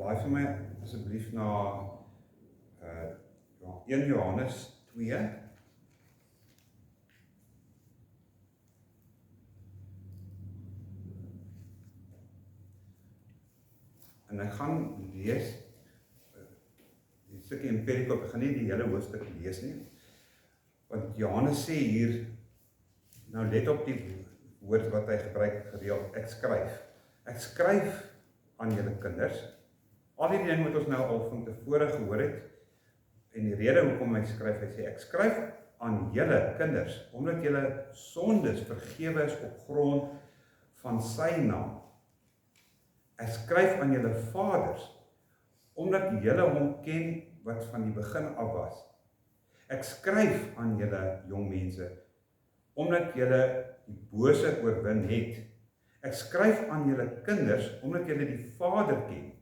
Laai vir my asseblief na 1 Johannes 2. En ek gaan lees die stukkie in Perikop, ek gaan nie die hele hoofstuk lees nie. Want Johannes sê hier, nou let op die woord wat hy gebruik gereeld, ek skryf. Ek skryf aan julle kinders. Al die ding wat ons nou al van tevore gehoor het, en die rede hoekom hy skryf, hy sê, ek skryf aan julle kinders, omdat julle sondes vergewe is op grond van sy naam. Ek skryf aan julle vaders, omdat julle hom ken wat van die begin af was. Ek skryf aan julle jong mense, omdat julle die bose oorwin het. Ek skryf aan julle kinders, omdat julle die Vader ken.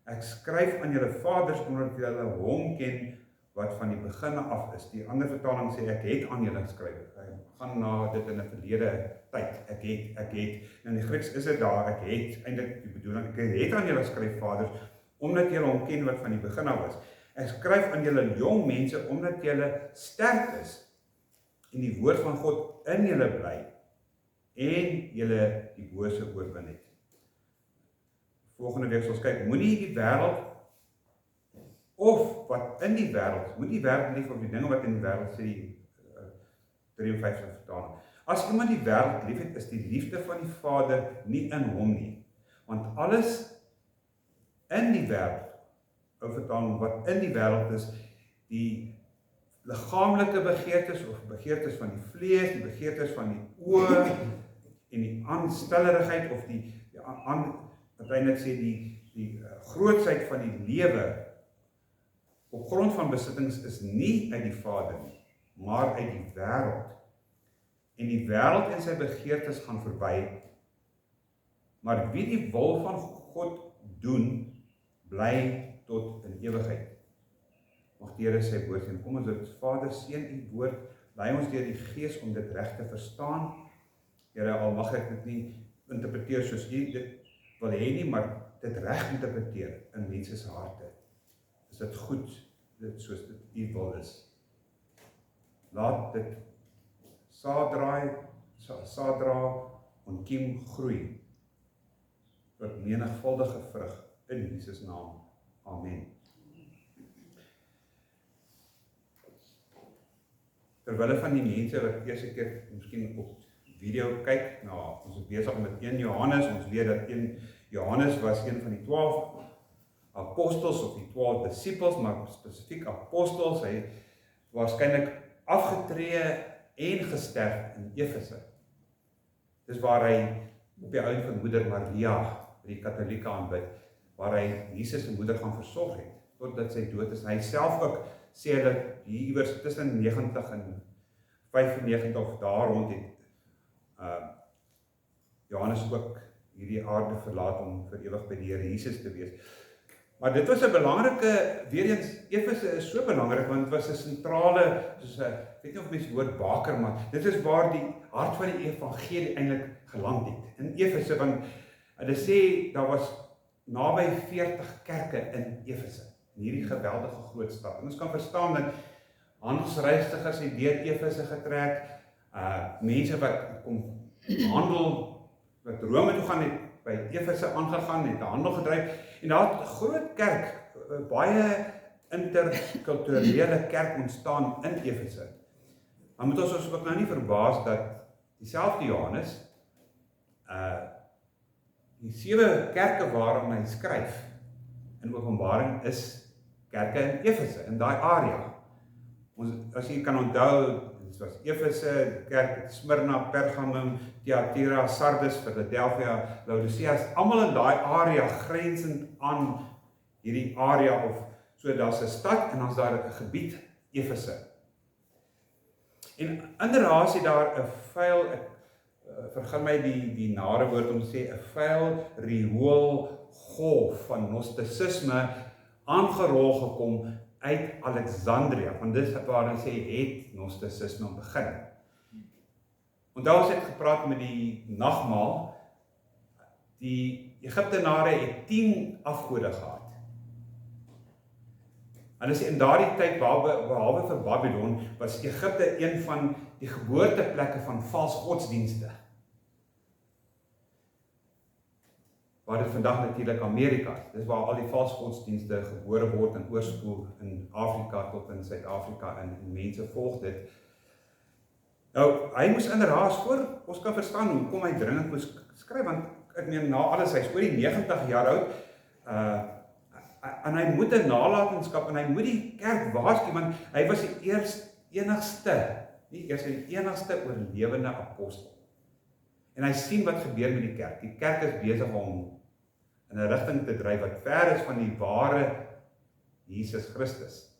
Ek skryf aan julle vaders, omdat julle hom ken wat van die begin af is. Die ander vertaling sê, ek het aan julle geskryf. Hy gaan na dit in 'n verlede tyd. Ek het. En in die Grieks is dit daar, ek het, eintlik die bedoeling, ek het aan julle geskryf, vaders, omdat julle hom ken wat van die begin af is. Ek skryf aan julle jong mense, omdat julle sterk is, en die woord van God in julle bly, en julle die bose oorwin het. Volgende week sal ons kyk, moenie die wêreld, of wat in die wêreld, moet die wêreld lief op die dinge wat in die wêreld sê, 53 vertaling. As iemand die wêreld lief het, is die liefde van die Vader nie in hom nie. Want alles in die wêreld, ou vertaling, wat in die wêreld is, die liggaamlike begeertes, of begeertes van die vlees, die begeertes van die oë, en die aanstellerigheid, of uiteindelik sê die grootsheid van die lewe, op grond van besittings is nie uit die Vader nie, maar uit die wêreld. En die wêreld en sy begeertes gaan verby, maar wie die wil van God doen, bly tot in ewigheid. Mag die Here sy woord sien. Kom ons dit, Vader, seën u woord, lei ons deur die Gees om dit reg te verstaan. Here, al mag ek dit nie interpreteer soos u dit wil hê nie, maar dit reg interpreteer in mense se harte. Is dit goed, dit soos dit u wil is. Laat dit saad dra en kiem groei, tot menigvuldige vrug in Jesus naam. Amen. Terwille van die mense wat eerste keer miskien op video kyk, ons is besig met 1 Johannes, ons weet dat 1 Johannes was een van die 12 apostels of die 12 disippels, maar spesifiek apostels. Hy waarskynlik afgetree en gesterf in Efese. Dis waar hy op die oud van moeder Maria, die Katolieke aanbid, waar hy Jesus se moeder gaan versorg het, totdat sy dood is. Hy self ook sê dat hier iewers tussen 90 en 95 of daar rond het Johannes ook hierdie aarde verlaat om vir ewig by die Here Jesus te wees. Maar dit was 'n belangrike, weer eens, Efese is so belangrik, want dit was 'n sentrale, soos ek weet nie of mense woord baker, maar dit is waar die hart van die evangelie eintlik geland het. In Efese, want hulle sê, daar was naby 40 kerke in Efese, in hierdie geweldige groot stad. En ons kan verstaan dat handelsreisigers het deur Efese getrek, mense wat kom handel, wat Rome toe gaan het, by Efese aangegaan, het handel gedryf, en daar het 'n groot kerk, baie interkulturele kerk ontstaan in Efese. Maar moet ons ook nou nie verbaas dat dieselfde Johannes, die 7 kerke waarom hy skryf in Openbaring is kerke in Efese, in daai area. As jy kan onthou, dit was Efese, kerk Smyrna, Pergamum, Thyatira, Sardis, Philadelphia, Laodicea, almal in daai area grensend aan hierdie area, of so daar's 'n stad en dan's daar 'n gebied, Efese. En inderdaad is daar 'n vuil, ek vergun my die nare woord om te sê, 'n vuil riool golf van gnostisisme aangerol gekom uit Alexandria, van dis waar hy sê, het gnostisisme begin. Onthou ons het gepraat met die nagmaal, die Egiptenare het 10 afgode gehad. En as in daardie tyd, behalwe vir Babylon, was Egipte een van die geboorteplekke van vals godsdienste. Waar dit vandag natuurlik Amerika is. Dis waar al die vals godsdienste gebore word en oorspoel in Afrika tot in Suid-Afrika en mense volg dit. Nou, hy moes inderdaad voor, ons kan verstaan hoekom hy dringend moes skryf, want ek meen na alles, hy is oor die 90 jaar oud, en hy moet 'n nalatenskap, en hy moet die kerk waarsku, want hy was die enigste oorlewende apostel. En hy sien wat gebeur met die kerk. Die kerk is besig om in 'n rigting te dryf wat ver is van die ware Jesus Christus.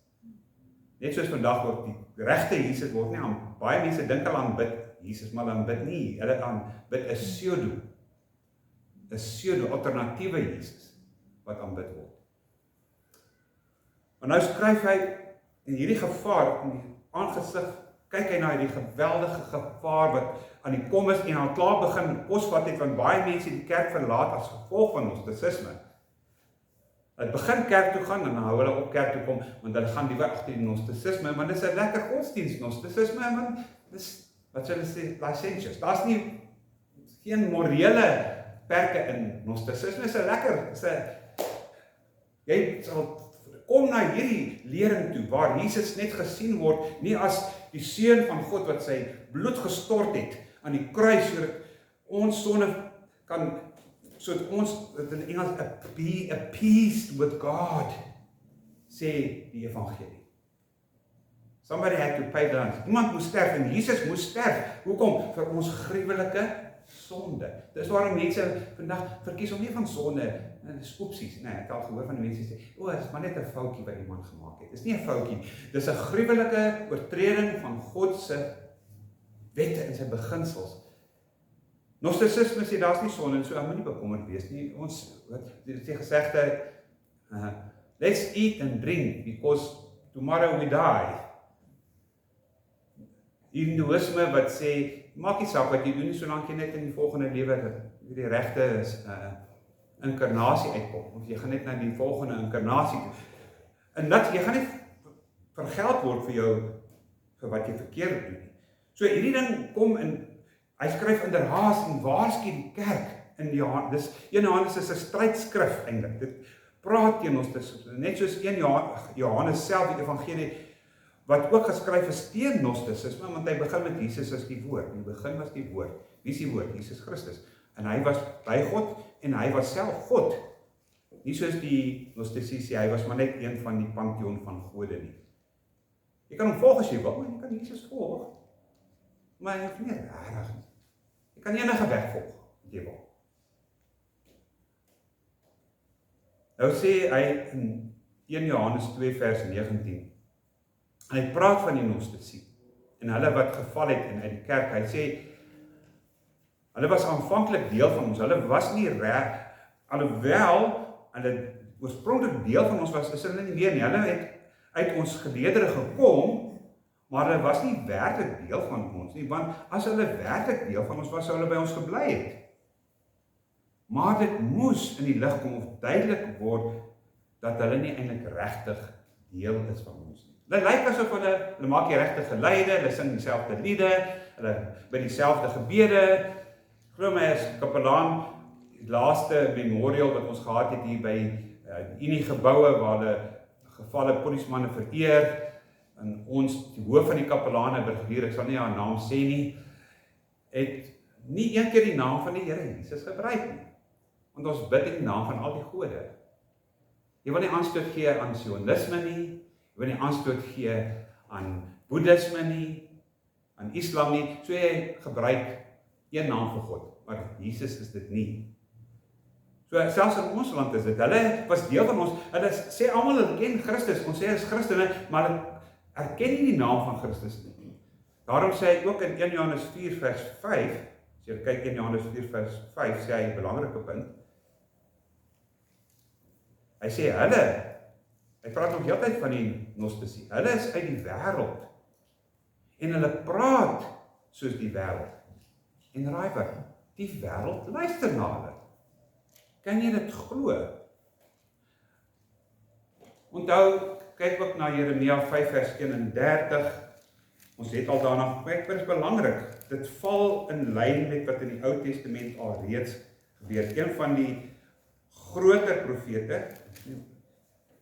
Net soos vandag word die regte Jesus word nie aan, baie mense dink hulle aanbid Jesus, maar hulle aanbid nie, hulle aanbid 'n pseudo alternatiewe Jesus wat aanbid word. Maar nou skryf hy in hierdie gevaar, in die aangesig, kyk hy na hierdie geweldige gevaar wat aan die kom is en al klaar begin kosvat het, want baie mense die kerk verlaat as gevolg van gnosticisme. Hulle begin kerk toe gaan en dan hou hulle op kerk toe kom, want hulle gaan liewer agter die gnosticisme, want dit is 'n lekker godsdienst, gnosticisme, want dis, wat sê hulle sê, licentious. Daar's nie geen morele perke in gnosticisme, is 'n lekker, jy sal kom na hierdie lering toe, waar Jesus net gesien word, nie as die seun van God wat sy bloed gestort het aan die kruis, sodat ons sonde kan, sodat ons, in Engels, be appeased with God, sê die evangelie. Somebody had to pay the ransom. Iemand moes sterf, en Jesus moes sterf. Hoekom? Vir ons gruwelike sonde. Dis waarom mense vandag verkies om nie van sonde, dis oepsies, nee, ek het al gehoor van die mense sê, dit is maar net 'n foutjie wat iemand gemaak het. Dis nie 'n foutjie, dis 'n gruwelike oortreding van God se wette en sy beginsels. Gnosticisme sê daar's nie sonde, en so moenie bekommerd wees nie. Ons, die gesegde, let's eat and drink because tomorrow we die. Hindoeïsme wat sê, maak nie saak wat jy doen, solank jy net in die volgende lewe die regte inkarnasie uitkom, of jy gaan net na die volgende inkarnasie toe. En dat jy gaan nie vergeld word vir jou, vir wat jy verkeerd doen nie. So hierdie ding kom in, hy skryf inderhaas en waarsku die kerk in Johannes, dis 1 Johannes is 'n strydskrif eintlik, dit praat teen ons, net soos 1 Johannes self die evangelie, wat ook geskryf is teen gnosticisme, want hy begin met Jesus as die woord. In die begin was die woord. Wie is die woord? Jesus Christus. En hy was by God en hy was self God. Nie soos die gnostici sê, hy was maar net een van die pantheon van gode nie. Jy kan hom volg as jy wil, maar jy kan Jesus volg. Maar jy hoef nie regtig nie. Jy kan enige weg volg, wat jy wil. Nou sê hy in 1 Johannes 2 vers 19, en hy praat van die gnostici, en hulle wat geval het en uit die kerk, hy sê, hulle was aanvanklik deel van ons, hulle was nie reg, alhoewel, hulle oorspronklik deel van ons was, is hulle nie meer nie, hulle het uit ons geleedere gekom, maar hulle was nie werklik deel van ons nie, want as hulle werklik deel van ons was, sou hulle by ons gebly het. Maar dit moes in die lig kom of duidelik word, dat hulle nie eintlik regtig deel is van ons nie. Hulle lyk asof hulle maak die regte geluide, hulle sing dieselfde liede, hulle by dieselfde gebede. Glo my as kapelaan, die laaste memorial wat ons gehad het hier by Unie geboue, waar hulle gevalle polismanne vereer, en ons, die hoof van die kapelane, brigadier, ek sal nie haar naam sê nie, het nie een keer die naam van die Here Jesus gebruik nie. Want ons bid in die naam van al die gode. Jy wil nie aanstoot gee aan sionisme nie, jy wil nie aanstoot gee aan boeddhisme nie, aan islam nie, so jy gebruik een naam vir God, maar Jesus is dit nie. So selfs in ons land is dit, hulle was deel van ons, hulle sê almal hulle ken Christus, ons sê is Christene, maar hulle erken nie die naam van Christus nie. Daarom sê hy ook in 1 Johannes 4 vers 5, as jy kyk in Johannes 4 vers 5, sê hy 'n belangrike punt, hy sê hy praat nog heeltyd van die gnostici, hulle is uit die wêreld, en hulle praat soos die wêreld, en raai wat, die wêreld luister na hulle. Kan jy dit glo? Onthou, kyk ook na Jeremia 5 vers 31. Ons het al daarna gekyk, maar dit is belangrik. Dit val in lyn met wat in die Ou Testament al reeds gebeur. Een van die groter profete,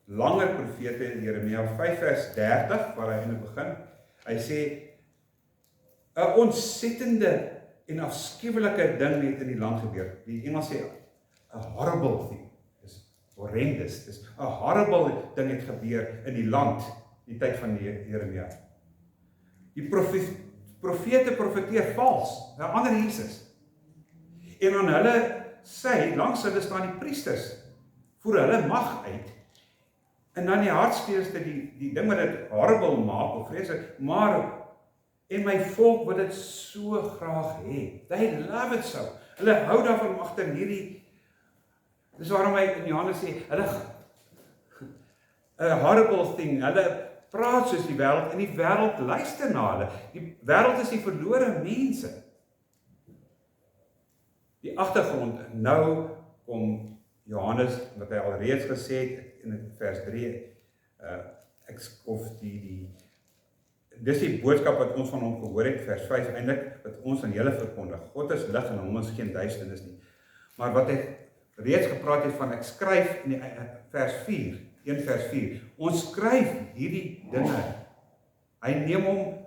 langer profete, Jeremia 5 vers 30, waar hy in begin, hy sê, 'n ontsettende en afskuwelike ding het in die land gebeur. Die Engels sê, a horrible thing. Dis horrendous. Dis 'n horrible ding het gebeur in die land, die tyd van Jeremia. Die profete profeteer vals, 'n ander Jesus. En aan hulle sy, langs hulle staan die priesters, voer hulle mag uit. En dan die hartsteelste, die ding wat dit horrible maak, of vreeslik, maar, en my volk wil dit so graag hê. They love it so. Hulle hou daarvan agter hierdie, dis waarom hy in Johannes sê, hulle, a horrible thing, hulle praat soos die wêreld, en die wêreld luister na hulle. Die wêreld is die verlore mense. Die agtergrond, nou kom Johannes, wat hy al reeds gesê het, in vers 3, dis die boodskap wat ons van hom gehoor het, vers 5, eintlik, wat ons aan julle verkondig. God is lig en hom is geen duisternis nie. Maar wat hy reeds gepraat het van, ek skryf in vers 4, 1 vers 4, ons skryf hierdie dinge. Hy neem hom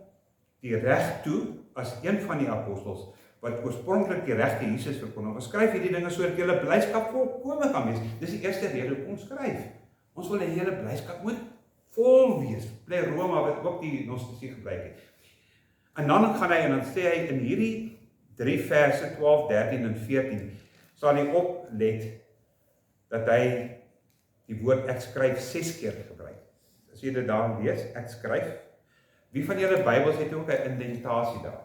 die reg toe, as een van die apostels, wat oorspronklik die regte Jesus verkondig. Ons skryf hierdie dinge sodat julle blydskap volkome kan wees. Dis die eerste rede hoekom ons skryf. Ons wil 'n hele blydskap moet vol wees. Pleroma wat ook die gnostici gebruik het. En dan gaan hy en dan sê hy in hierdie 3 verse 12, 13 en 14 sal hy oplet dat hy die woord ek skryf 6 keer gebruik. As jy dit daar lees, ek skryf. Wie van julle Bybels het ook 'n indentasie daar?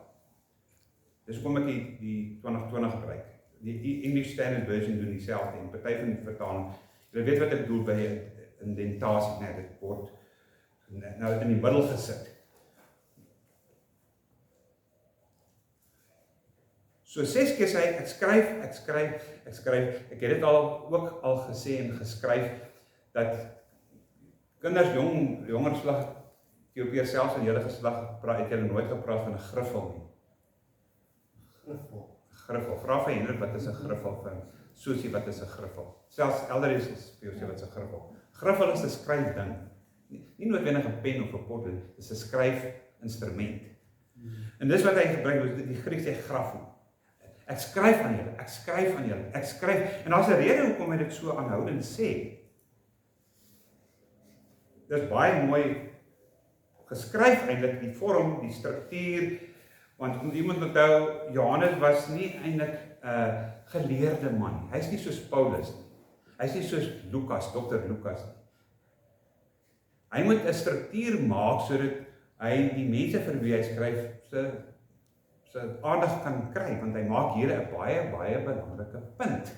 Dis hoekom ek die 2020 gebruik. Die English Standard Version doen dieselfde en party van die vertaling. Jy weet wat ek bedoel by 'n indentasie, net dit word nou in die middel gesit. So 6 keer sê hy, ek skryf. Ek het dit ook al gesê en geskryf, dat kinders jonger slag, Ethiopië selfs in julle geslag, het julle nooit gepraat van 'n griffel nie. Griffel. Vra vir Hendrik, wat is 'n griffel? Van Susie, wat is 'n griffel? Selfs Elderies is vir jou sê wat is 'n griffel. Griffel is 'n skryfding. Nie noodwendig 'n pen of 'n pot, dit is 'n skryfinstrument. En dis wat hy gebruik, die Grieks sê grafo. Ek skryf aan julle, ek skryf. En daar's 'n rede hoekom hy dit so aanhoudend sê. Dis baie mooi geskryf eintlik, die vorm, die struktuur, want om iemand onthou, Johannes was nie eintlik 'n geleerde man. Hy's nie soos Paulus nie. Hy's nie soos Lukas, Dr. Lukas nie. Hy moet 'n struktuur maak sodat hy die mense vir wie hy skryf se aandag kan kry, want hy maak hier 'n baie belangrike punt.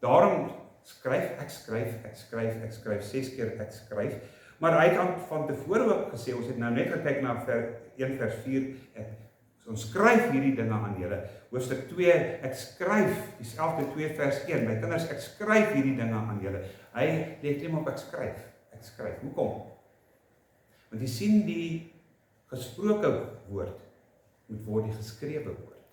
Daarom skryf, ek skryf 6 keer ek skryf. Maar hy het van tevore ook gesê, ons het nou net gekyk na 1 vers 4, ons skryf hierdie dinge aan julle. Hoofstuk 2, ek skryf, dieselfde 2 vers 1, my kinders, ek skryf hierdie dinge aan julle. Hy lê klem op ek skryf. Hoekom? Want jy sien die gesproke woord moet word die geskrewe woord.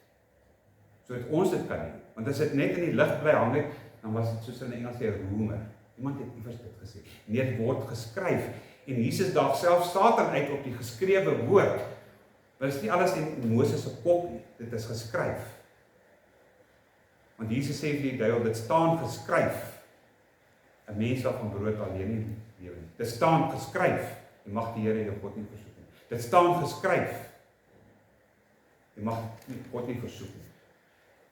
Sodat ons dit kan hê. Want as dit net in die lug bly hang, dan was dit soos in Engels sê rumor. Iemand het iewers dit gesê. Nee, dit word geskryf. En Jesus daag self Satan uit op die geskrewe woord. Dit is nie alles in Moses se kop nie. Dit is geskryf. Want Jesus sê vir die duiwel, dit staan geskryf. 'n Mens sal van brood alleen nie lewe nie. Dit staan geskryf. Jy mag die Here jou God nie versoek nie. Dit staan geskryf. Jy mag God nie versoek nie.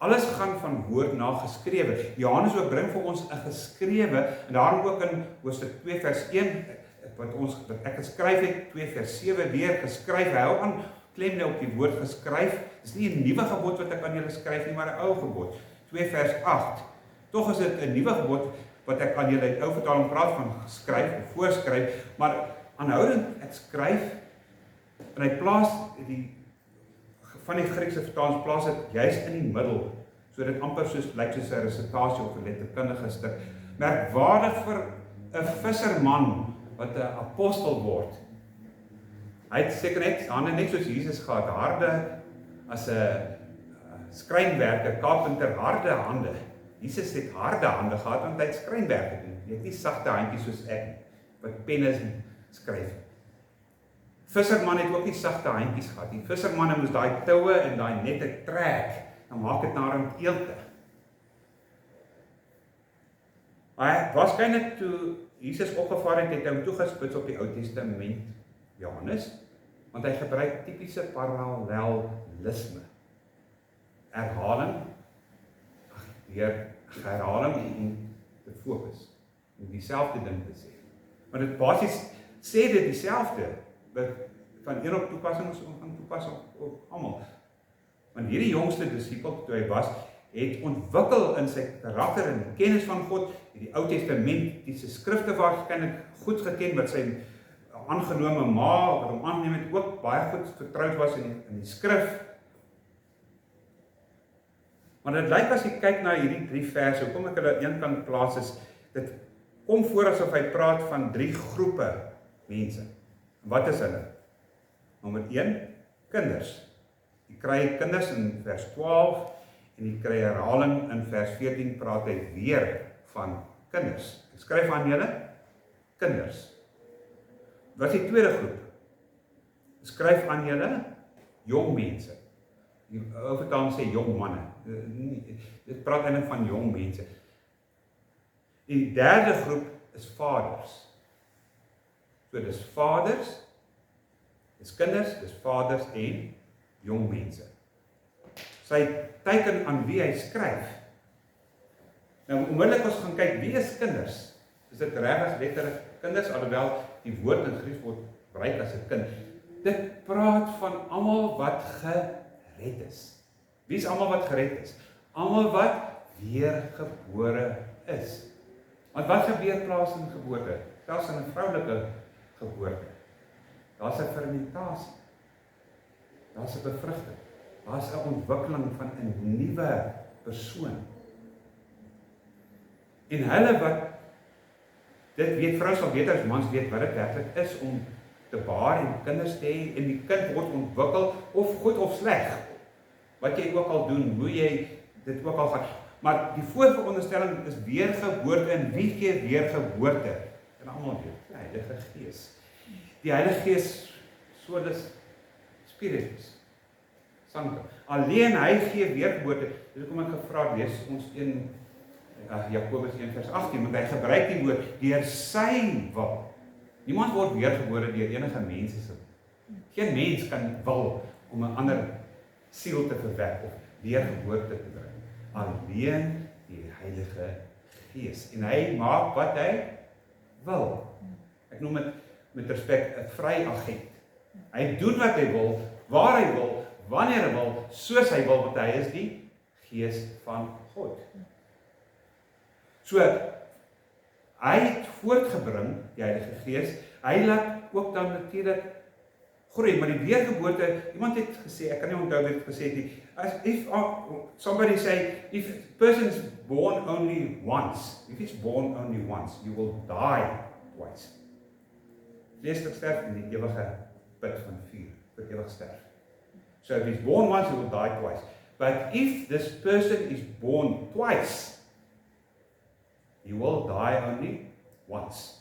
Alles gaan van woord na geskrewe. Johannes ook bring vir ons 'n geskrewe, en daarom ook in hoofstuk 2 vers 1, wat ek geskryf het, 2 vers 7 weer geskryf, hy hou aan klem nou op die woord geskryf. Dis nie 'n nuwe gebod wat ek aan julle skryf nie, maar 'n ou gebod. 2 vers 8. Tog is dit 'n nuwe gebod wat ek aan julle uit ou vertaling praat van geskryf of voorskryf, maar aanhoudend ek skryf, en hy plaas van die Griekse vertalings plaas dit juist in die middel, so dit amper lyk soos 'n resitasie of 'n letterkundige stuk. Merkwaardig vir 'n visserman wat 'n apostel word. Hy het seker net hande net soos Jesus gehad, harde as 'n skrynwerker, carpenter, harde hande. Jesus het harde hande gehad want hy het skrynwerk gedoen. Hy het nie sagte handjies soos ek wat penne skryf. Visserman het ook nie sagte handjies gehad. Die vissermanne moes daai toue en daai nette trek, dan maak dit na 'n eelte. Maar waarskynlik toe Jesus opgevaar het hy hom toegespits op die Ou Testament, Johannes, want hy gebruik tipiese parallelisme. Herhaling om te fokus, om dieselfde ding te sê. Maar dit basies sê dit dieselfde, wat van een op toepassing is van toepassing op almal. Want hierdie jongste disipel, toe hy was, het ontwikkel in sy karakter en kennis van God, die Ou Testamentiese skrifte waarskynlik goed geken, wat sy aangenome ma, wat hom aangeneem het, ook baie goed vertroud was in die skrif. Maar dit lyk as jy kyk na hierdie 3 verse, hoekom ek hulle een kant plaas is, dit kom voor asof hy praat van 3 groepe mense. Wat is hulle? Nommer 1, kinders. Jy kry kinders in vers 12 en jy kry herhaling in vers 14 praat hy weer van kinders. Ek skryf aan julle, kinders. Wat is die tweede groep? Ek skryf aan julle, jong mense. Die vertaling sê jong manne. Dit praat eintlik van jong mense. Die derde groep is vaders. So dis vaders, dis kinders, dis vaders en jong mense. Sy teken aan wie hy skryf. Nou onmiddellik as ons gaan kyk, wie is kinders? Is dit regtig letterlik kinders, alhoewel die woord in Grieks word gebruik as 'n kind. Dit praat van almal wat gered is. Wie is almal wat gered is? Almal wat weergebore is. Want wat gebeur plaas in geboorte? Selfs in 'n vroulike geboorte. Daar's 'n fermentasie. Daar's 'n bevrugting. Daar's 'n ontwikkeling van 'n nuwe persoon. En hulle wat dit weet, vrouens sal weet as mans weet wat dit werklik is om te baar en kinders te hê en die kind word ontwikkel of goed of sleg. Wat jy ook al doen, hoe jy dit ook al gaan. Maar die voorveronderstelling is weergeboorte en wie gee weergeboorte? En almal weet, die Heilige Gees. Die Heilige Gees, so dis Spiritus Sanctum. Alleen hy gee weergeboorte. Dis hoekom ek gevra het, lees ons Jakobus 1 vers 18, want hy gebruik die woord deur sy wil. Niemand word weergebore deur enige mens se wil. Geen mens kan wil om 'n ander siel te verwek of weergeboorte te bring. Alleen die Heilige Gees. En hy maak wat hy wil. Ek noem dit met respek 'n vry agent. Hy doen wat hy wil, waar hy wil, wanneer hy wil, soos hy wil, want hy is die Gees van God. So, hy het voortgebring, die Heilige Gees, hy laat ook dan natuurlik groei, maar die weergeboorte, iemand het gesê, ek kan nie onthou wat het gesê het nie, if somebody say, if a person is born only once, if he's born only once, you will die twice. Vleeslik sterf in die ewige put van vuur, vir ewig sterf. So if he's born once, he will die twice. But if this person is born twice, he will die only once.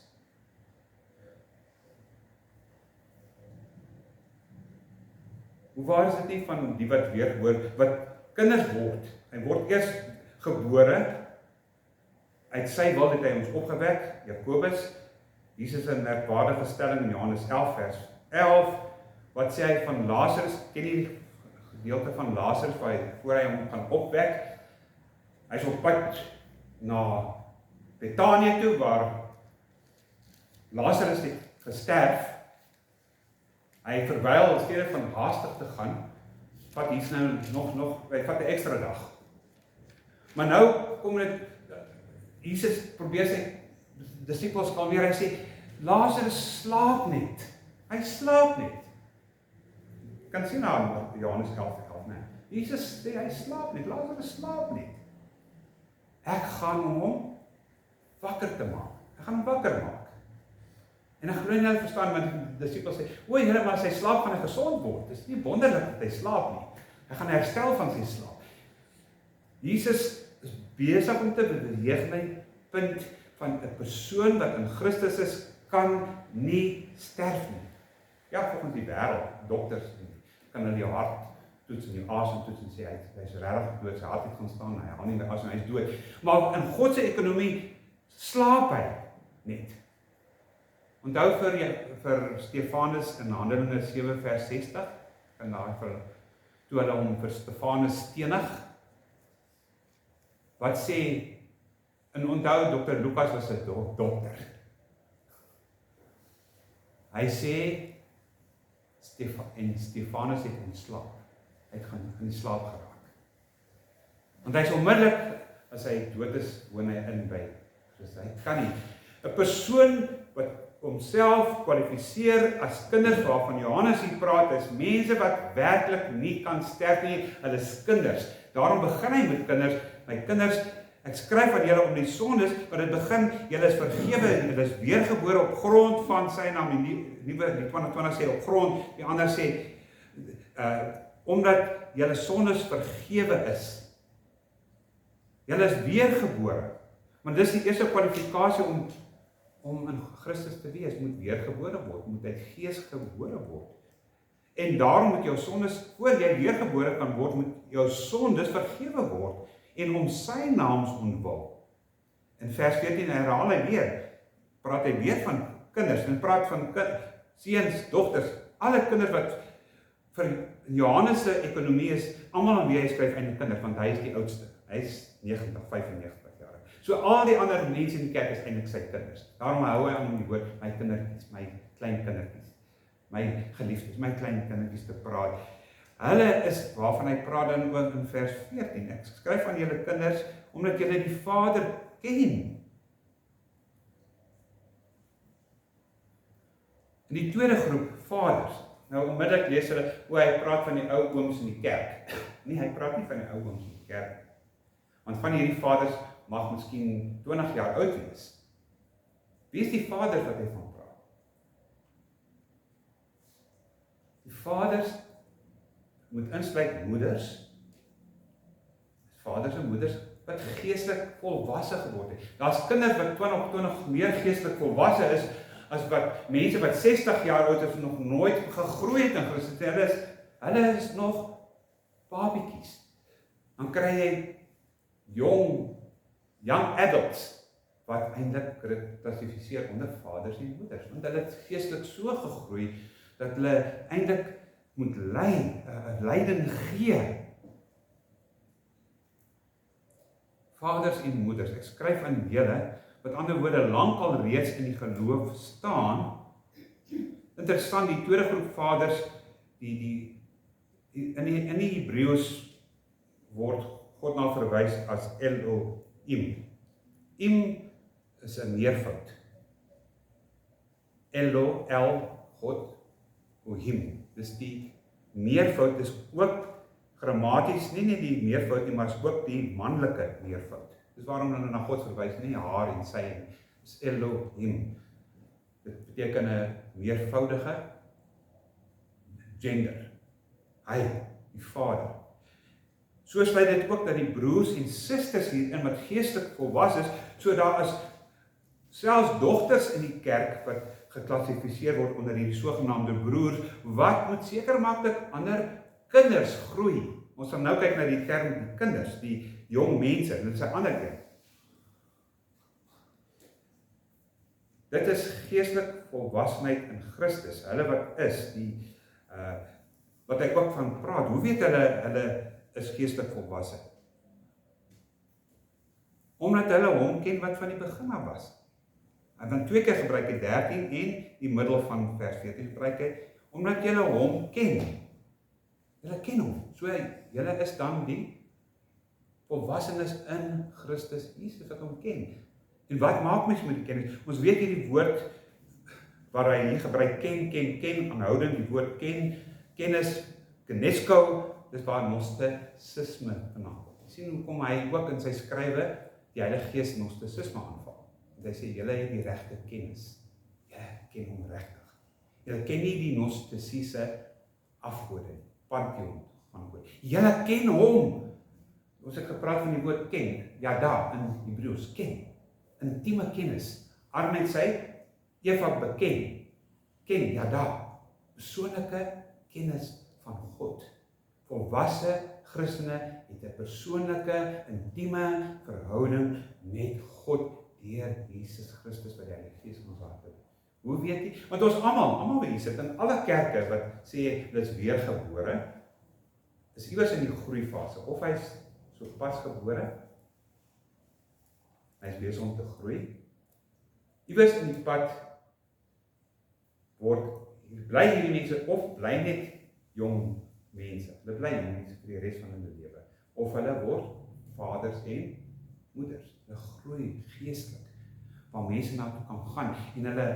Hoe waar is dit nie van die wat weergebore, wat kinders word? Hy word eers gebore, uit sy wil het hy ons opgewek, Jakobus, Jesus 'n merkwaardige stelling in Johannes 11 vers 11, wat sê hy van Lazarus, ken jy die gedeelte van Lazarus, voor hy hom gaan opwek, hy is op pad na Betanië toe, waar Lazarus het gesterf, hy verwyl, in steede van haastig te gaan, vat iets nou hy vat 'n ekstra dag. Maar nou kom dit, Jesus probeer sy disippels kalmeer, hy sê, Lazarus slaap net, hy slaap net. Kan sien na Johannes 11, nee. Jesus sê, hy slaap net, Lazarus slaap net. Ek gaan om hom wakker te maak, ek gaan hom wakker maak. En ek glo nie hulle verstaan, want die disipels sê, o Here, maar as hy slaap gaan hy gesond word. Dis nie wonderlik dat hy slaap nie. Hy gaan herstel van sy slaap. Jesus is besig om te beweeg na die punt van 'n persoon wat in Christus is, kan nie sterf nie. Ja, volgens die wêreld, dokters kan hulle jou hart toets en jou asem toets en sê hy is regtig dood, sy hart het gaan staan, hy haal nie meer asem, hy is dood. Maar in God se ekonomie slaap hy net. Onthou vir Stefanus in Handelinge 7 vers 60, en toe hulle hom vir Stefanus stenig, wat sê, en onthou Dr. Lukas was 'n dokter. Hy sê, Stefanus het ontslaap. Hy het gaan in die slaap geraak. Want hy is onmiddellik, as hy dood is, woon hy in by Christus. Hy kan nie. 'n Persoon wat homself kwalifiseer as kinders waarvan Johannes hier praat, is mense wat werklik nie kan sterf nie, hulle is kinders. Daarom begin hy met kinders, my kinders, ek skryf aan julle om die sondes, maar dit begin, julle is vergewe, julle is weergebore op grond van sy naam, die 2020 sê op grond, die ander sê, omdat julle sondes vergewe is. Julle is weergebore, want dis die eerste kwalifikasie om in Christus te wees, moet weergebore word, moet uit Gees gebore word. En daarom moet jou sondes, voor jy weergebore kan word, moet jou sondes vergewe word, en om sy naams ontwil. In vers 14 herhaal hy weer, praat hy weer van kinders, en praat van seuns, dogters, alle kinders wat vir Johannes se ekonomie is, almal aan wie hy skryf eintlik kinders, want hy is die oudste, hy is 95 jaar. So al die ander mense in die kerk is eintlik sy kinders. Daarom hou hy aan die woord, my kindertjies, my klein kindertjies, my geliefdes, my klein kindertjies te praat. Hulle is waarvan hy praat dan ook in vers 14. Ek skryf aan julle kinders, omdat julle die Vader ken. In die tweede groep, vaders. Nou onmiddellik lees hulle, hy praat van die ou ooms in die kerk. Nee, hy praat nie van die ou ooms in die kerk. Want van hierdie vaders mag miskien 20 jaar oud wees. Wie is die vaders wat hy van praat? Die vaders moet insluit moeders, vaders en moeders wat geestelik volwasse geword het. Daar's kinders wat 20 meer geestelik volwasse is as wat mense wat 60 jaar oud is en nog nooit gegroei het in Christus. Hulle is nog babietjies. Dan kry jy young adults wat eintlik klassifiseer onder vaders en moeders, want hulle het geestelik so gegroei dat hulle eintlik moet leiding gee. Vaders en moeders, ek skryf aan julle, met ander woorde, lankal reeds in die geloof staan. Interessant, die tweede groep vaders, in die Hebreëus word God na verwys as Elohim. Im is 'n meervoud. God, Ohim. Dis die meervoud, is ook grammaties, nie net die meervoud nie, maar is ook die manlike meervoud. Dis waarom hulle na God verwys, nie haar en sy, is Elohim. Dit beteken 'n meervoudige gender. Hy, die Vader. So sluit dit ook dat die broers en susters hierin wat geestelik volwasse is, so daar is selfs dogters in die kerk wat geklassifiseer word onder die sogenaamde broers, wat moet seker maak dat ander kinders groei. Ons gaan nou kyk na die term die kinders, die jong mense, dit is 'n ander ding. Dit is geestelik volwassenheid in Christus, hulle wat is, wat hy ook van praat. Hoe weet hulle is geestelik volwasse? Omdat hulle hom ken wat van die begin af was. En dan 2 keer gebruik hy 13 en die middel van vers 14 gebruik hy, omdat julle hom ken. Julle ken hom. So julle is dan die volwassenes in Christus Jesus wat hom ken. En wat maak mens met die kennis? Ons weet hierdie woord waar hy hier gebruik ken, aanhoudend die woord kennis, kenesko, dis waar gnostisisme vandaan kom. Sien hoe kom hy ook in sy skrywe die Heilige Gees gnostisisme aanval. En hy sê, julle het die regte kennis. ek ken hom regtig. Julle ken nie die Gnostisiese afgode, pantheon van God. Julle ken hom. Ons het gepraat van die woord ken, ja daar, in Hebreëus, ken. Intieme kennis. Armin sê, Eva beken, ken, ja daar. Persoonlike kennis van God. Volwasse Christene het 'n persoonlike, intieme verhouding met God deur Jesus Christus wat die Heilige Gees in ons harte. Hoe weet jy? Want ons almal wat hier sit in alle kerke wat sê hulle is weergebore, is iewers in die groeifase. Of hy's so pas gebore, hy is besig om te groei. Iewers in die pad bly hierdie mense of bly net jong mense. Hulle bly jong mense vir die res van hulle lewe. Of hulle word vaders en moeders. Hulle groei geestelik. Waar mense na toe kan gaan en hulle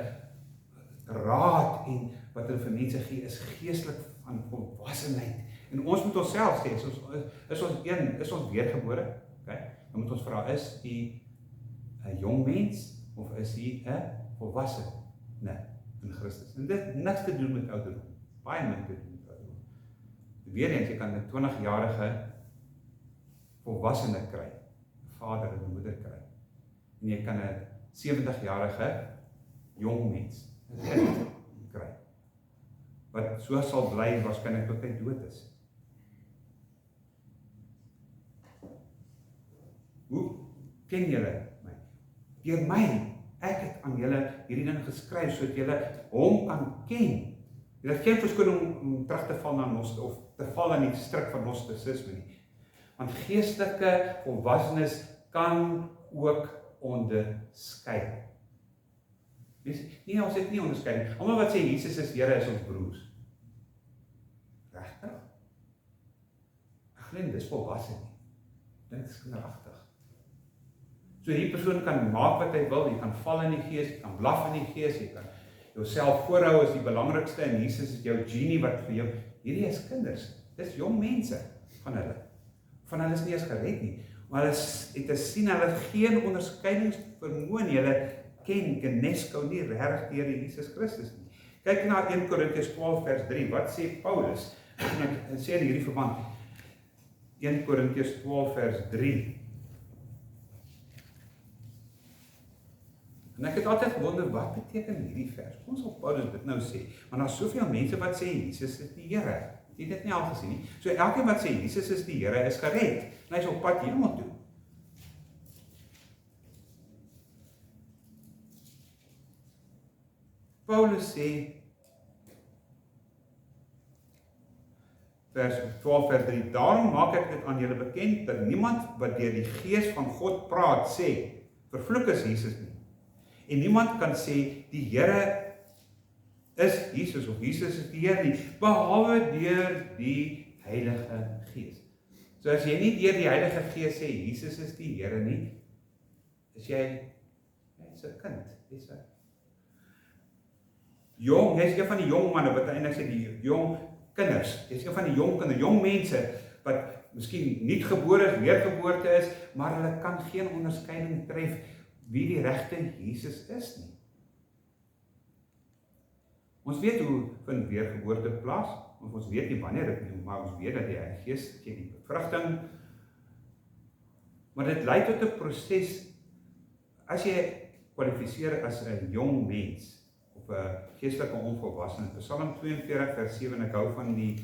raad en wat hulle vir mense gee is geestelik van volwassenheid. En ons moet onsself sê, is ons weergebore? Okay? Dan moet ons vra, is u 'n jong mens of is u 'n volwassene in Christus? En dit niks te doen met ouderdom. Baie min te doen met ouderdom. Weereens, jy kan 'n 20-jarige volwassene kry, 'n vader en 'n moeder kry. En jy kan 'n 70-jarige jong mens, 'n kind kry. Wat so sal bly waarskynlik tot hy dood is. Hoe ken julle my? Deur my. Ek het aan julle hierdie ding geskryf sodat julle hom kan ken. Julle het geen verskoning om terug te val na of te val in die stryk van gnostisisme nie. Want geestelike volwassenes kan ook onderskei. Nee, ons het nie onderskei nie. Almal wat sê Jesus is Here is ons broers. Regtig? Ek glo dis volwasse nie. Dit is kinderagtig. So die persoon kan maak wat hy wil, jy kan val in die gees, jy kan blaf in die gees, jy kan jouself voorhou as die belangrikste en Jesus is jou genie wat vir jou, hierdie is kinders, dis jong mense van hulle. Van hulle is nie eens gered nie, maar hulle het te sien, hulle het geen onderskeidingsvermoë nie, hulle ken genesco nie regtig deur Jesus Christus nie. Kyk na 1 Korintiërs 12 vers 3, wat sê Paulus? En sê in hierdie verband, 1 Korintiërs 12 vers 3, en ek het altyd gewonder, wat beteken hierdie vers? Ons sal Paulus dit nou sê, maar daar is soveel mense wat sê, Jesus is die Here. Jy het dit nie al gesien nie. So elkeen wat sê, Jesus is die Here, is gered. En hy is op pad hemel toe. Paulus sê, vers 12 vers 3, daarom maak ek dit aan julle bekend, dat niemand wat deur die Gees van God praat, sê, vervloek is Jesus nie. En niemand kan sê, die Here is Jesus, of Jesus is die Here nie, behalwe deur die Heilige Gees. So as jy nie deur die Heilige Gees sê, Jesus is die Here nie, is jy 'n kind, jy's 'n jong, jy's een van die jong manne, wat eintlik sê, die jong kinders, jy's een van die jong kinders, jong mense, wat miskien nie gebore is, weergeboorte is, maar hulle kan geen onderskeiding tref, wie die regte Jesus is nie. Ons weet hoe van weergeboorte plaas, ons weet nie wanneer dit nie, maar ons weet dat die Heilige Gees gee die bevrugting, maar dit lei tot 'n proses, as jy kwalifiseer as 'n jong mens, of 'n geestelike onvolwassene, Psalm 42 vers 7, ek hou van die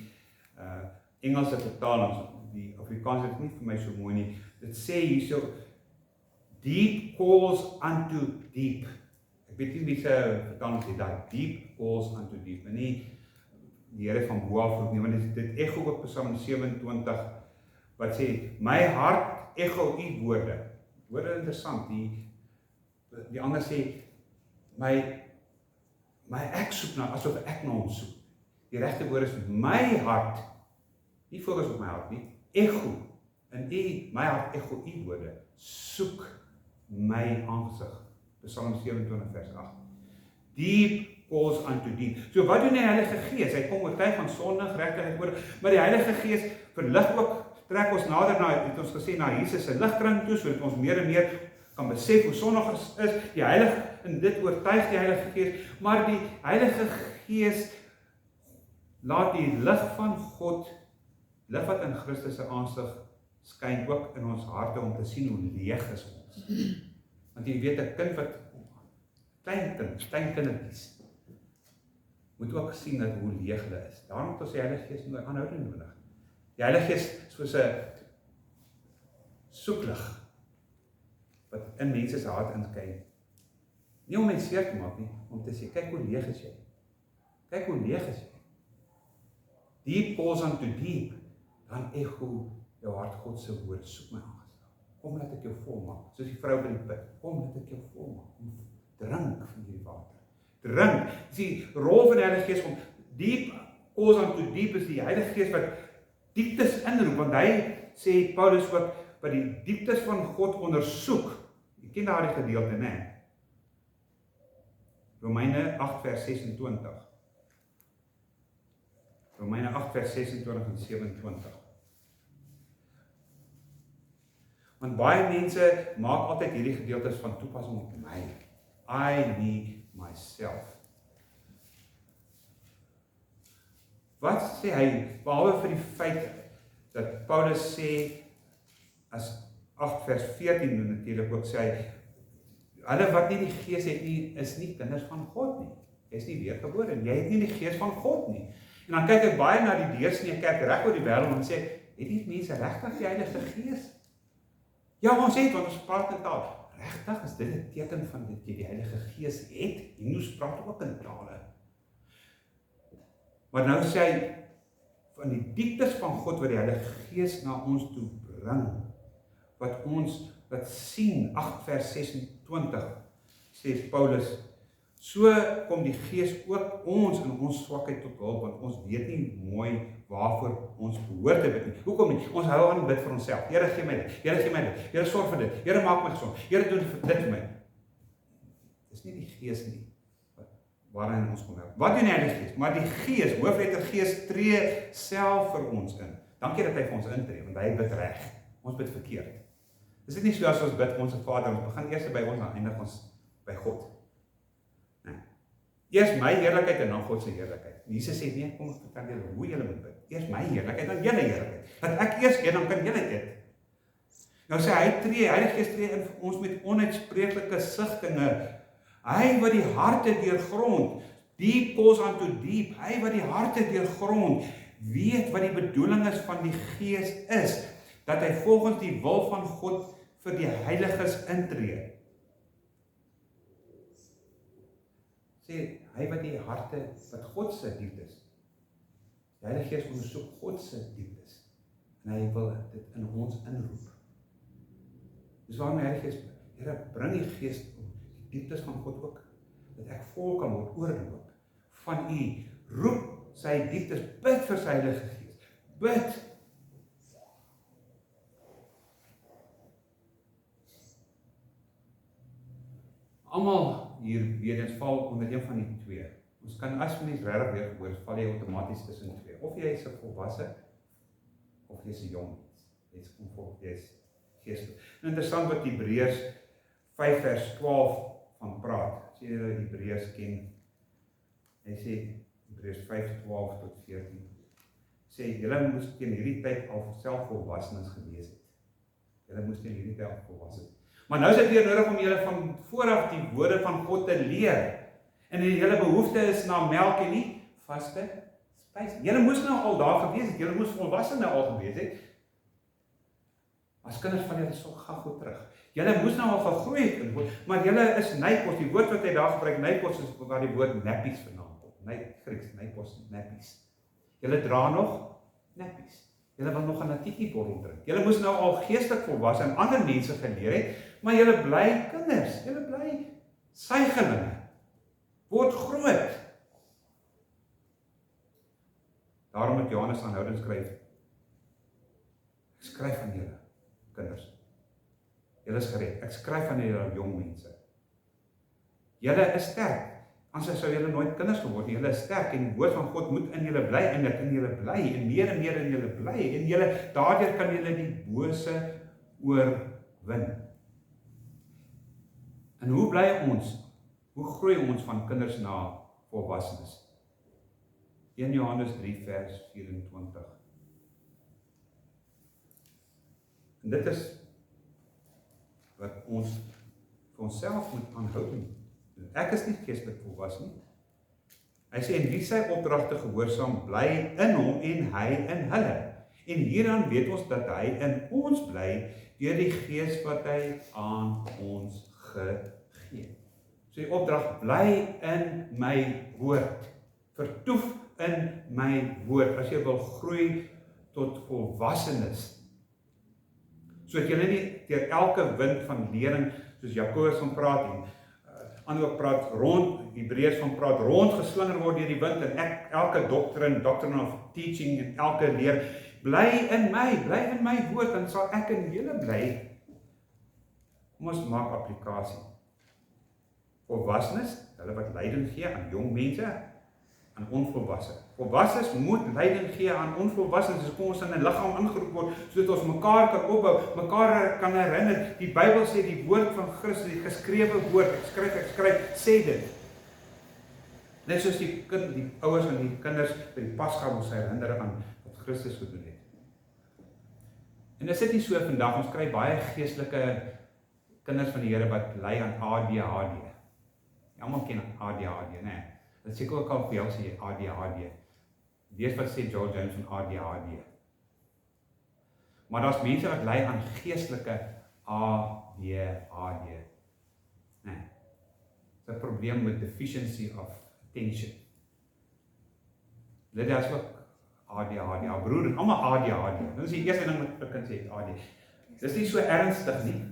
Engelse vertaling, die Afrikaans is nie vir my so mooi nie, dit sê hierso, deep calls unto deep. Ek weet nie wie se vertaling sê dat, deep calls unto deep, en nie die Here van bo af nie, want dit echo op Psalm 27, wat sê, my hart echo u woorde. Woorde interessant, die ander sê, my ek soek na, asof ek na hom soek. Die regte woord is, my hart, nie fokus op my hart nie, echo, en my hart echo u woorde, soek my aangesig. Psalm 27 vers 8. Deep calls unto deep. So wat doen die Heilige Gees? Hy kom oortuig van sonde, geregtigheid, maar die Heilige Gees verlig ook, trek ons nader na, het ons gesê, na Jesus se ligkring toe, sodat ons meer en meer kan besef hoe sondig ons is, die Heilige, en dit oortuig die Heilige Gees, maar die Heilige Gees laat die lig van God, lig wat in Christus se aansig skyn ook in ons harte om te sien hoe leeg is ons. Want jy weet, 'n kind wat, klein kindertjies, moet ook sien dat hoe leeg hulle is. Daarom het ons die Heilige Gees onder aanhouding nodig. Die Heilige Gees soos 'n soeklig wat in mense se hart inskyn. Nie om mense seer te maak nie, om te sê, kyk hoe leeg is jy. Kyk hoe leeg is jy. Deep calls unto deep, dan echo jou hart God se woord, soek my aangestel. Kom laat ek jou volmaak, soos die vrou by die put. Kom laat ek jou volmaak. Drink van hierdie water. Drink. Die rol van die Heilige Gees om deep calls unto deep is die Heilige Gees wat dieptes inroep, want hy sê Paulus ook wat die dieptes van God ondersoek. Jy ken daardie gedeelte, né? Romeine 8 vers 26. Romeine 8 vers 26 en 27. Want baie mense maak altyd hierdie gedeeltes van toepassing op my. I need myself. Wat sê hy, behalwe vir die feit dat Paulus sê, as 8 vers 14 natuurlik ook sê hy, hulle wat nie die Gees het nie, is nie kinders van God nie. Jy is nie weergebore nie, jy het nie die Gees van God nie. En dan kyk ek baie na die deursnee kerk reg oor die wêreld en sê, het die mense regtig die Heilige Gees? Ja, ons het, want ons praat in taal. Regtig is dit 'n teken van dat jy die Heilige Gees het. Hindoes praat ook in tale. Maar nou sê hy, van die dieptes van God wat die Heilige Gees na ons toe bring, wat ons wat sien, 8 vers 26, sê Paulus, so kom die Gees ook ons in ons swakheid tot hulp, want ons weet nie mooi waarvoor ons behoort te bid nie. Hoekom nie? Ons hou aan bid vir onsself. Here gee my dit, Here gee my dit, Here sorg vir dit, Here maak my gesond, Here doen dit vir my. Dis nie die Gees nie, waarin ons kom help. Wat doen die Heilige Gees? Maar die Gees, hoofletter Gees, tree self vir ons in. Dankie dat hy vir ons intree, want hy bid reg. Ons bid verkeerd. Dis dit nie so as ons bid ons Vader, ons begin eers by ons, dan eindig ons by God. Eers my heerlikheid en dan God se heerlikheid. Jesus sê nee, kom ek vertel julle hoe julle moet bid. Eers my heerlikheid, dan julle heerlikheid. Dat ek eers eet, dan kan julle eet. Nou sê hy Heilige Gees tree in vir ons met onuitspreeklike sigtinge. Hy wat die harte deurgrond, deep calls unto deep, hy wat die harte deurgrond, weet wat die bedoeling is van die Gees is, dat hy volgens die wil van God vir die heiliges intree. Sê, hy wat die harte, wat God se dieptes, die Heilige Gees ondersoek God se dieptes, en hy wil dit in ons inroep. Dis waarom die Heilige Gees, Here, bring die Gees om die dieptes van God ook, dat ek vol kan word, oorloop van u, roep sy dieptes, bid vir sy Heilige Gees, bid. Almal hier weer val onder een van die twee. Ons kan as mens regtig weer gebore, val jy outomaties tussen twee. Of jy is 'n volwasse of jy is 'n jong mens. Jy is geestelik. Interessant wat Hebreërs 5 vers 12 van praat. As jy die Hebreërs ken, hy sê Hebreërs 5:12 tot 14. Sê julle moes teen hierdie tyd al self volwassenes gewees het. Julle moes teen hierdie tyd al volwasse wees. Maar nou is dit weer nodig om julle van vooraf die woorde van God te leer. En julle behoefte is na melk en nie vaste spys. Julle moes nou al daar gewees het. Julle moes volwasse nou al gewees het. As kinders van julle so gou terug. Julle moes nou al gegroei het, maar julle is nykos. Die woord wat hy daar gebruik, nykos, is waar die woord nappies vandaan kom. Grieks, nykos, nappies. Julle dra nog nappies. Julle wil nog 'n natiekiebottel drink. Julle moes nou al geestelik volwasse en ander mense geleer het, maar julle bly kinders. Julle bly suigelinge. Word groot. Daarom het Johannes aanhoudend skryf. Ek skryf aan julle, kinders. Julle is gered. Ek skryf aan julle jong mense. Julle is sterk. Anders sou julle nooit kinders geword nie. Julle is sterk en die woord van God moet in julle bly en dit in julle bly en meer in julle bly en julle daardeur kan julle die bose oorwin. En hoe bly ons? Hoe groei ons van kinders na volwassenes? 1 Johannes 3 vers 24. En dit is wat ons vir onsself moet aanhou. Ek is nie geestelik volwasse nie. Hy sê, en wie sy opdragte gehoorsaam, bly in hom en hy in hulle. En hieraan weet ons dat hy in ons bly, deur die Gees wat hy aan ons gegee. So die opdrag, bly in my woord. Vertoef in my woord, as jy wil groei tot volwassenes. Sodat jy nie deur elke wind van lering, soos Jakobus van praat en ander ook praat rond, Hebreërs van praat rondgeslinger word deur die wind en elke doctrine of teaching en elke leer, bly in my woord, dan sal ek in julle bly. Kom ons maak applikasie. Volwassenes, hulle wat leiding gee aan jong mense, aan onvolwasse. Volwasses moet leiding gee aan onvolwassenes, dus kom ons in 'n liggaam ingeroep word, sodat ons mekaar kan opbou, mekaar kan herinner. Die Bybel sê die woord van Christus, die geskrewe woord, ek skryf, sê dit. Net soos die ouers en die kinders by die Pasga moes herinner aan wat Christus gedoen het. En is dit nie so vandag, ons kry baie geestelike kinders van die Here wat ly aan ADHD. Almal ken ADHD, né? Dat seker ook al vir jou sê ADHD. Weet wat sê George Jones van ADHD. Maar daar's mense wat ly aan geestelike ADHD. Nee. Dis 'n probleem met deficiency of attention. Lydia is ook ADHD, haar broer en almal ADHD. Dit is die eerste ding wat ek kan sê, ADHD. Dis nie so ernstig nie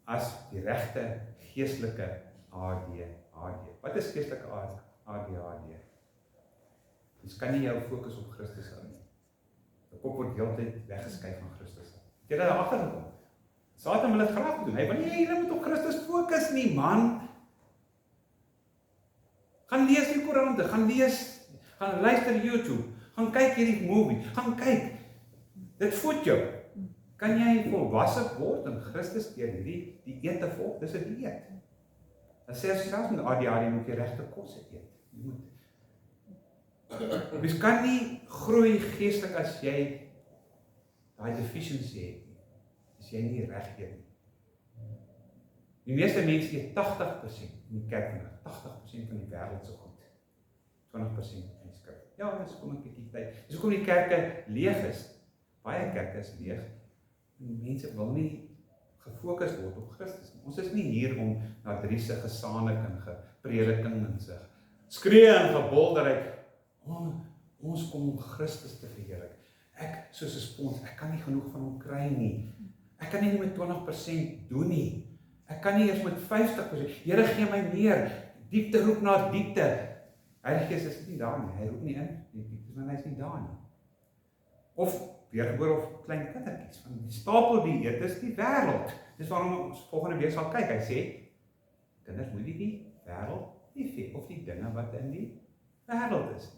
as die regte geestelike ADHD. Wat is geestelike ADHD? Jy kan nie jou fokus op Christus hou nie. Jou kop word heeltyd weggeskuif van Christus. Het jy daar agtergekom? Satan wil dit graag doen. Hy wil nie jy moet op Christus fokus nie, man. Gaan lees die koerante, gaan luister YouTube, gaan kyk hierdie movie, gaan kyk. Dit voed jou. Kan jy volwasse word in Christus deur hierdie dieet te volg? Dis 'n dieet. Dan sê selfs met ADHD moet jy regte kos eet. Jy moet. Mens kan nie groei geestelik as jy daai deficiency het nie. As jy nie reg eet nie. Die meeste mense eet 80% in die kerk vandag, 80% van die wêreld se goed. 20% in die skrif. Ja, dis kom 'n bietjie tyd. Dis hoekom die kerke leeg is. Baie kerke is leeg. En mense wil nie gefokus word op Christus. Ons is nie hier om na Driese gesanik en geprediking en se skree en gebolderheid. Ons kom om Christus te verheerlik. Ek, soos 'n spons, ek kan nie genoeg van hom kry nie. Ek kan nie met 20% doen nie. Ek kan nie eers met 50%. Here gee my meer. Diepte roep na diepte. Heilige Gees is nie daar nie. Hy roep nie in die diepte, want hy is nie daar nie. Of weergebore of klein kindertjies. Van die stapel dieet is die wêreld. Dis waarom ons volgende week sal kyk. Hy sê, kinders moet die wêreld nie vee of die dinge wat in die wêreld is.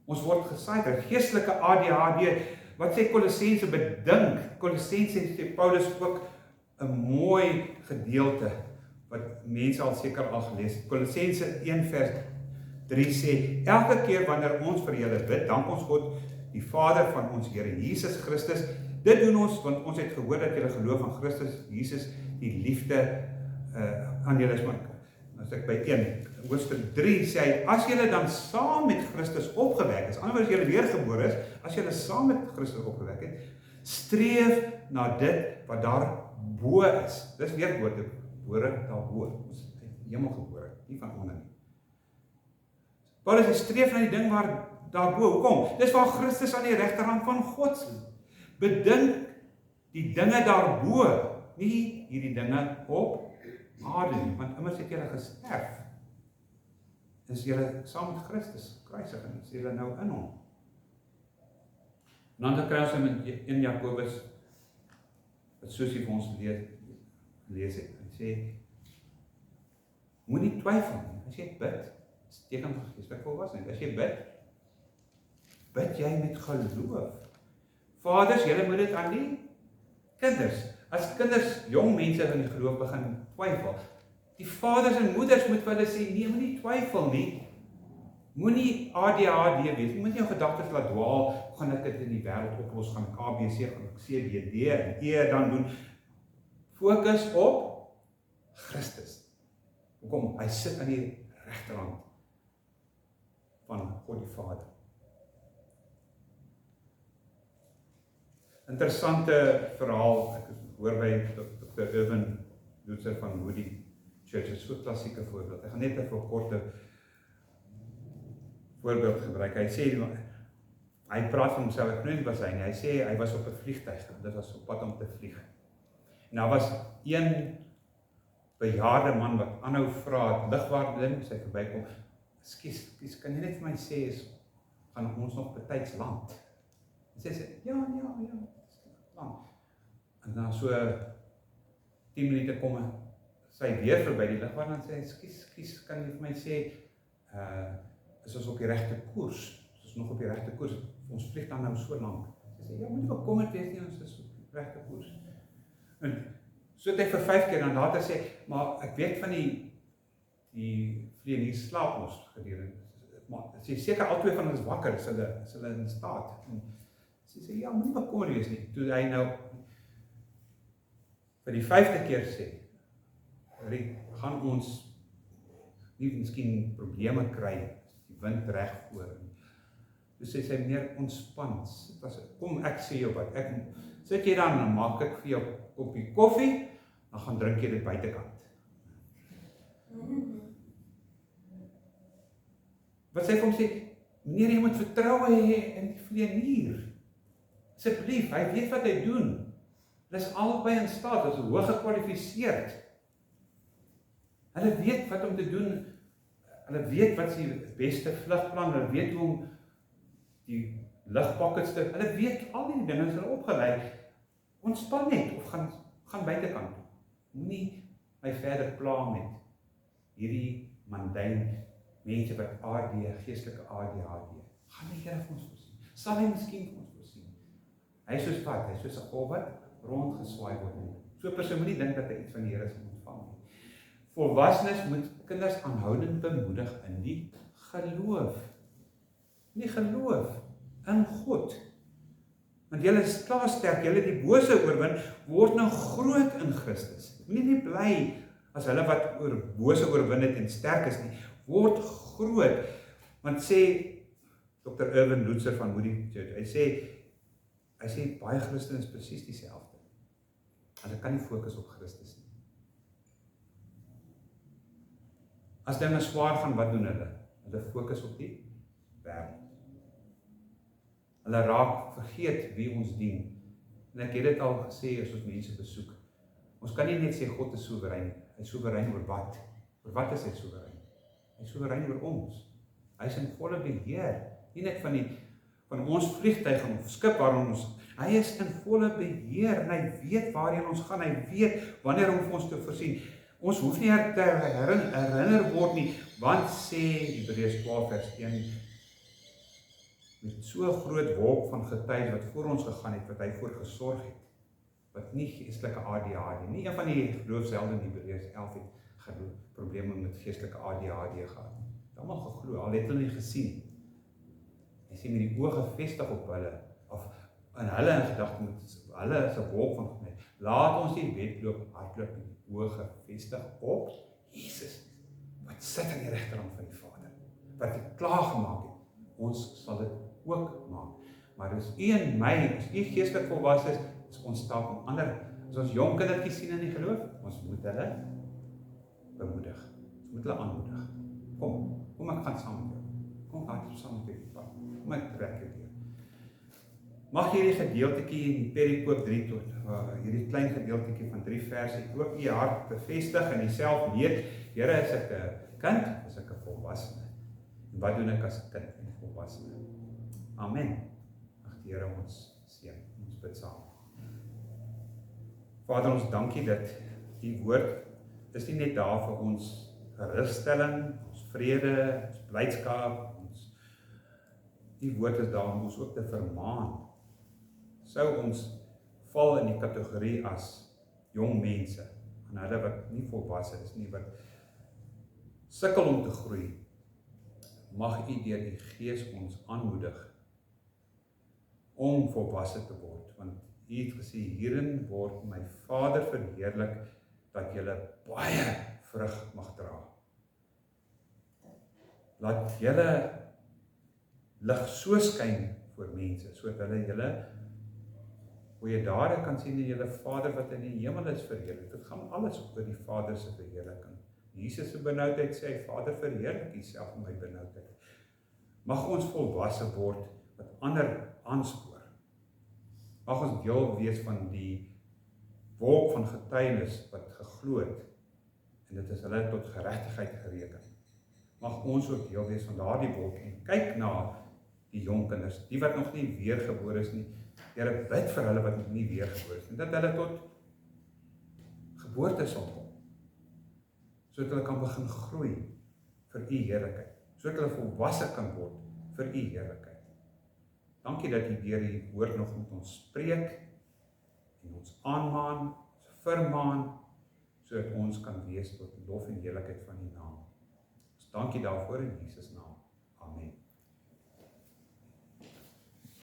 Ons word gesaai deur geestelike ADHD. Wat sê Kolossense bedink? Kolossense sê Paulus ook 'n mooi gedeelte wat mense al seker al gelees het. Kolossense 1 vers 3 sê, elke keer wanneer ons vir julle bid, dank ons God, die Vader van ons Here Jesus Christus. Dit doen ons, want ons het gehoor dat julle geloof aan Christus Jesus, die liefde aan julle is. As ek by 1, hoofstuk 3 sê hy, as julle dan saam met Christus opgewek is, anders as julle weergebore is, as julle saam met Christus opgewek het, streef na dit wat daar bo is. Dis weergebore, daar bo. Ons is uit die hemel gebore, nie van onder nie. Paulus sê, streef na die ding waar daarbo, hoekom? Dis waar Christus aan die regterhand van God is. Bedink die dinge daarbo, nie hierdie dinge op aarde nie, want immers het julle gesterf. Is julle saam met Christus kruisig en is julle nou in hom. En dan kry ons met 1 Jakobus, wat soos hy vir ons lees het, hy sê, moenie twyfel nie, as jy bid, is teken van geestelike volwassenheid, as jy bid jy met geloof. Vaders, julle moet dit aan die kinders, As kinders, jong mense in die geloof begin twyfel, die vaders en moeders moet vir hulle sê, nee, moenie twyfel nie. Moenie ADHD wees, moet jou gedagtes laat dwaal, hoe gaan ek dit in die wêreld oplos, gaan ek ABC, gaan ek C, B, D en E dan doen. Fokus op Christus. Hoekom? Hy sit aan die regterhand van God die Vader. Interessante verhaal, ek hoor by Dr. Irwin Lutzer van Moody Church, is so 'n klassieke voorbeeld. Ek gaan net 'n korte voorbeeld gebruik. Hy sê, hy praat van homself, ek weet nie was hy nie, hy sê hy was op 'n vliegtuig, dit was op pad om te vlieg. En daar was een bejaarde man wat aanhou vra, lugwaartblinde, sy verbykom, Ekskuus, kan jy net vir my sê, gaan ons nog betyds land? En sy sê, ja, land. En dan so 10 minute kom sy weer verby die lughawe en sê, ekskuus, kan jy vir my sê, is ons op die regte koers? Is ons nog op die regte koers? Ons vlieg dan nou so lank. Sy sê, ja, moet nie bekommerd wees nie, ons is op die regte koers. En so het hy vir 5 keer, en later sê, maar ek weet van die vlieg slaap ons gedurende. Maar sy seker al twee van ons wakker, is hulle in staat. En sy sê, ja, moet nie bekommerd wees nie. Toe hy nou vir die 5de keer sê, gaan ons nie miskien probleme kry, die wind reg voor. Toe sê sy, meneer, ontspan, kom ek sê jou wat, sit jy dan maak ek vir jou 'n koppie koffie, dan gaan drink jy dit buitekant. Wat sy vir hom sê, meneer, jy moet vertroue hê in die vlieënier. Asseblief, hy weet wat hy doen. Hulle is albei in staat, hulle is hoog gekwalifiseerd. Hulle weet wat om te doen, hulle weet wat is die beste vlugplan, hulle weet hoe om die lugpockets te, hulle weet al die dinge is hulle opgelei. Ontspan net, of gaan buitekant. Moenie my verder pla met hierdie mundane mense wat geestelike ADHD. Gaan die Here vir ons voorsien. Sal hy miskien vir ons voorsien. Hy is soos wat, hy is soos 'n golf wat rondgeswaai word. So 'n persoon moenie dink dat hy iets van die Here sal ontvang nie. Volwassenes moet kinders aanhoudend bemoedig in die geloof. Nie geloof in God. Want julle is klaar sterk, julle die bose oorwin, word nou groot in Christus. Moenie nie bly as hulle wat bose oorwin het en sterk is nie, word groot. Want sê Dr. Irwin Lutzer van Moody Church, hy sê baie Christene is presies dieselfde. Hulle kan nie fokus op Christus nie. As dinge swaar gaan, wat doen hulle? Hulle fokus op die wêreld. Hulle raak vergeet wie ons dien. En ek het dit al gesê as ons mense besoek. Ons kan nie net sê God is soewerein. Hy is soewerein oor wat? Oor wat is hy soewerein? Hy is soewerein oor ons. Hy is in volle beheer. Nie net van ons vliegtuig of skip waarin ons, hy is in volle beheer en hy weet waarheen ons gaan, hy weet wanneer om vir ons te voorsien. Ons hoef nie te herinner word nie, want sê Hebreërs 12 vers 1, met so 'n groot wolk van getuies wat voor ons gegaan het, wat hy voor gesorg het, wat nie geestelike ADHD, nie een van die geloofshelde in Hebreërs 11 het probleme met geestelike ADHD gehad. Almal geglo, al het hulle nie gesien. Hy sê met die oë gefestig op hulle, of in hulle in gedagte moet, hulle is 'n wolk van getuies. Laat ons die wedloop hardloop met die oë gefestig op Jesus, wat sit aan die regterhand van die Vader, wat dit klaar gemaak het. Ons sal dit ook maak. Maar as u en my, as u geestelik volwasse is ons taak om ander, as ons jong kindertjies sien in die geloof, ons moet hulle bemoedig. Ons moet hulle aanmoedig. Kom ek gaan saam met jou. Kom hardloop saam met die pad. Kom ek trek jou deur. Mag hierdie gedeeltetjie in die perikoop 3 tot hierdie klein gedeeltetjie van 3 verse ook u hart bevestig en jouself weet, Here, is ek 'n kind, is ek 'n volwassene? En wat doen ek as 'n kind en 'n volwassene? Amen. Mag die Here ons seën. Ons bid saam. Vader, ons dankie dat die woord is nie net daar vir ons gerusstelling, ons vrede, ons blydskap, die woord is daar om ons ook te vermaan. Sou ons val in die kategorie as jong mense, en hulle wat nie volwasse is nie, wat sukkel om te groei, mag U deur die Gees ons aanmoedig om volwasse te word, want U het gesê, hierin word my Vader verheerlik, dat julle baie vrug mag dra. Laat julle lig so skyn voor mense, sodat hulle julle goeie dade kan sien in julle Vader wat in die hemel is verheerlik. Dit gaan alles oor die Vader se verheerliking. Jesus se benoudheid sê, Vader verheerlik U self in my benoudheid. Mag ons volwasse word wat ander aanspoor. Mag ons deel wees van die wolk van getuienis wat geglo het, en dit is hulle tot geregtigheid gereken. Mag ons ook deel wees van daardie wolk en kyk na die jong kinders, die wat nog nie weergebore is nie. Here, bid vir hulle wat nog nie weergebore is, en dat hulle tot geboorte sal kom, sodat hulle kan begin groei vir U heerlikheid, sodat hulle volwasse kan word vir U heerlikheid. Dankie dat U deur die woord nog met ons spreek en ons aanmaan, ons vermaan, sodat ons kan wees tot lof en heerlikheid van U naam. Ons dankie daarvoor in Jesus naam.